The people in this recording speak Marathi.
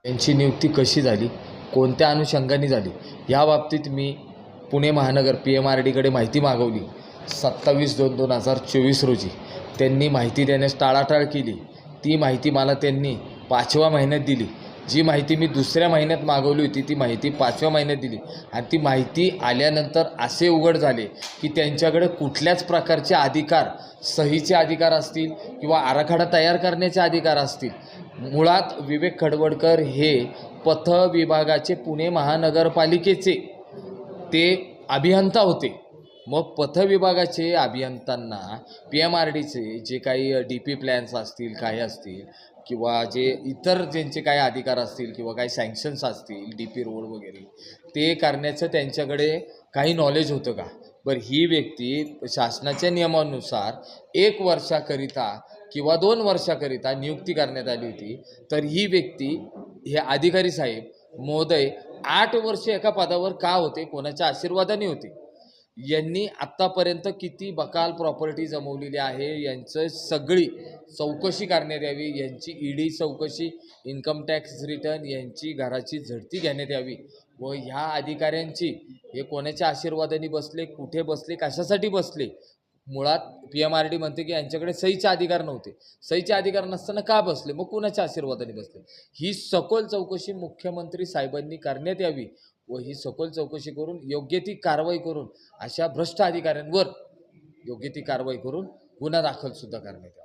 त्यांची नियुक्ती कशी झाली, कोणत्या अनुषंगाने झाली, या बाबतीत मी पुणे महानगर PMRDकडे माहिती मागवली. 27/2/2024 रोजी त्यांनी माहिती देण्यास टाळाटाळ केली. ती माहिती मला त्यांनी 5व्या महिन्यात दिली. जी माहिती मी दुसऱ्या महिन्यात मागवली होती ती माहिती 5व्या महिन्यात दिली. आणि ती माहिती आल्यानंतर असे उघड झाले की त्यांच्याकडे कुठल्याच प्रकारचे अधिकार, सहीचे अधिकार असतील किंवा आराखडा तयार करण्याचे अधिकार असतील. मुळात विवेक खडवडकर हे पथ विभागाचे पुणे महानगरपालिकेचे ते अभियंता होते. मग पथ विभागाचे अभियंत्यांना PMRDचे जे काही DP प्लॅन्स असतील, काही असतील किंवा जे इतर ज्यांचे काही अधिकार असतील किंवा काही सँक्शन्स असतील, DP रोड वगैरे, ते करण्याचं त्यांच्याकडे काही नॉलेज होतं का? बरं, ही व्यक्ती शासनाच्या नियमानुसार 1 वर्षाकरिता किंवा 2 वर्षाकरिता नियुक्ती करण्यात आली होती. तर ही व्यक्ती, हे अधिकारी साहेब महोदय 8 वर्ष एका पदावर का होते? कोणाच्या आशीर्वादाने होते? यांनी आत्तापर्यंत किती बकाल प्रॉपर्टी जमवलेली आहे यांचं सगळी चौकशी करण्यात यावी. यांची ED चौकशी, इन्कम टॅक्स रिटर्न, यांची घराची झडती घेण्यात यावी. व ह्या अधिकाऱ्यांची हे कोणाच्या आशीर्वादाने बसले, कुठे बसले, कशासाठी बसले? मुळात PMRD म्हणते की यांच्याकडे सहीचे अधिकार नव्हते. सहीचे अधिकार नसताना का बसले? मग कुणाच्या आशीर्वादाने बसले? ही सखोल चौकशी मुख्यमंत्री साहेबांनी करण्यात यावी व ही सखोल चौकशी करून योग्य ती कारवाई करून अशा भ्रष्ट अधिकाऱ्यांवर योग्य ती कारवाई करून गुन्हा दाखल सुद्धा करण्यात यावा.